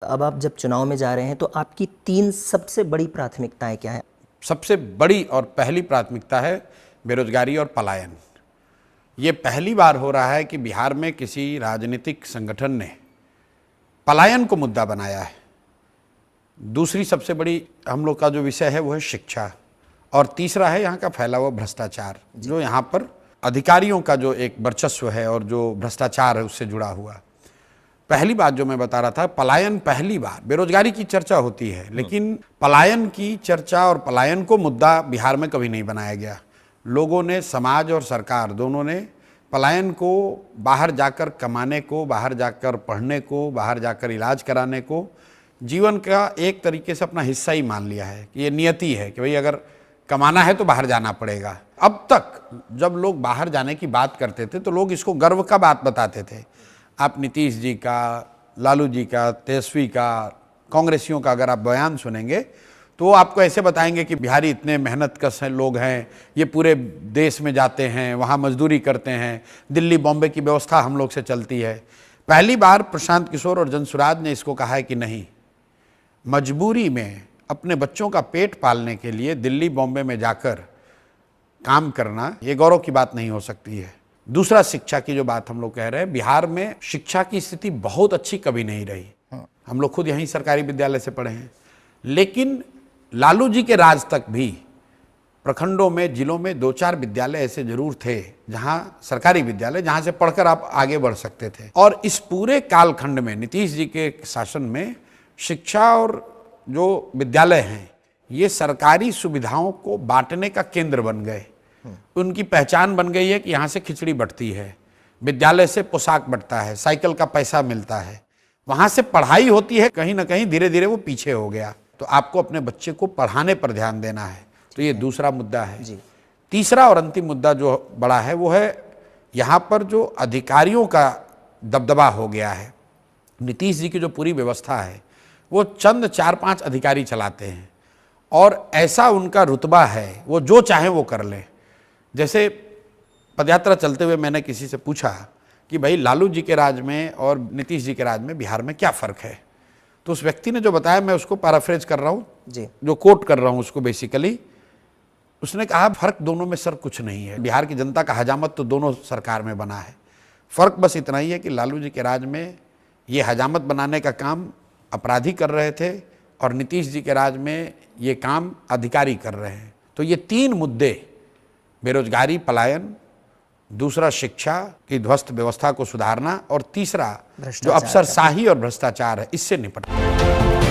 अब आप जब चुनाव में जा रहे हैं तो आपकी 3 सबसे बड़ी प्राथमिकताएं क्या है? सबसे बड़ी और पहली प्राथमिकता है बेरोजगारी और पलायन। ये पहली बार हो रहा है कि बिहार में किसी राजनीतिक संगठन ने पलायन को मुद्दा बनाया है। दूसरी सबसे बड़ी हम लोग का जो विषय है वो है शिक्षा, और तीसरा है यहाँ का फैला हुआ भ्रष्टाचार, जो यहाँ पर अधिकारियों का जो एक वर्चस्व है और जो भ्रष्टाचार है उससे जुड़ा हुआ। पहली बात जो मैं बता रहा था, पलायन पहली बार, बेरोजगारी की चर्चा होती है लेकिन पलायन की चर्चा और पलायन को मुद्दा बिहार में कभी नहीं बनाया गया। लोगों ने, समाज और सरकार दोनों ने पलायन को बाहर जाकर कमाने को, बाहर जाकर पढ़ने को, बाहर जाकर इलाज कराने को जीवन का एक तरीके से अपना हिस्सा ही मान लिया है कि ये नियति है कि भाई अगर कमाना है तो बाहर जाना पड़ेगा। अब तक जब लोग बाहर जाने की बात करते थे तो लोग इसको गर्व का बात बताते थे। आप नीतीश जी का, लालू जी का, तेजस्वी का, कांग्रेसियों का अगर आप बयान सुनेंगे तो वो आपको ऐसे बताएंगे कि बिहारी इतने मेहनतकश लोग हैं, ये पूरे देश में जाते हैं, वहाँ मजदूरी करते हैं, दिल्ली बॉम्बे की व्यवस्था हम लोग से चलती है। पहली बार प्रशांत किशोर और जनसुराज ने इसको कहा है कि नहीं, मजबूरी में अपने बच्चों का पेट पालने के लिए दिल्ली बॉम्बे में जाकर काम करना ये गौरव की बात नहीं हो सकती है। दूसरा, शिक्षा की जो बात हम लोग कह रहे हैं, बिहार में शिक्षा की स्थिति बहुत अच्छी कभी नहीं रही। हम लोग खुद यहीं सरकारी विद्यालय से पढ़े हैं, लेकिन लालू जी के राज तक भी प्रखंडों में, जिलों में 2-4 विद्यालय ऐसे जरूर थे, जहां सरकारी विद्यालय, जहां से पढ़कर आप आगे बढ़ सकते थे। और इस पूरे कालखंड में नीतीश जी के शासन में शिक्षा और जो विद्यालय हैं ये सरकारी सुविधाओं को बांटने का केंद्र बन गए। उनकी पहचान बन गई है कि यहाँ से खिचड़ी बंटती है, विद्यालय से पोशाक बंटता है, साइकिल का पैसा मिलता है, वहाँ से पढ़ाई होती है। कहीं ना कहीं धीरे धीरे वो पीछे हो गया। तो आपको अपने बच्चे को पढ़ाने पर ध्यान देना है। तो ये दूसरा मुद्दा है जी। तीसरा और अंतिम मुद्दा जो बड़ा है वो है यहाँ पर जो अधिकारियों का दबदबा हो गया है। नीतीश जी की जो पूरी व्यवस्था है वो चंद 4-5 अधिकारी चलाते हैं और ऐसा उनका रुतबा है, वो जो चाहे वो कर लें। जैसे पदयात्रा चलते हुए मैंने किसी से पूछा कि भाई लालू जी के राज में और नीतीश जी के राज में बिहार में क्या फ़र्क है, तो उस व्यक्ति ने जो बताया, मैं उसको पैराफ्रेज कर रहा हूँ जी, जो कोट कर रहा हूँ उसको बेसिकली, उसने कहा फ़र्क दोनों में सर कुछ नहीं है। बिहार की जनता का हजामत तो दोनों सरकार में बना है। फ़र्क बस इतना ही है कि लालू जी के राज में ये हजामत बनाने का काम अपराधी कर रहे थे और नीतीश जी के राज में ये काम अधिकारी कर रहे हैं। तो ये 3 मुद्दे, बेरोजगारी, पलायन, दूसरा शिक्षा की ध्वस्त व्यवस्था को सुधारना और तीसरा जो अफसरशाही और भ्रष्टाचार है, इससे निपटना।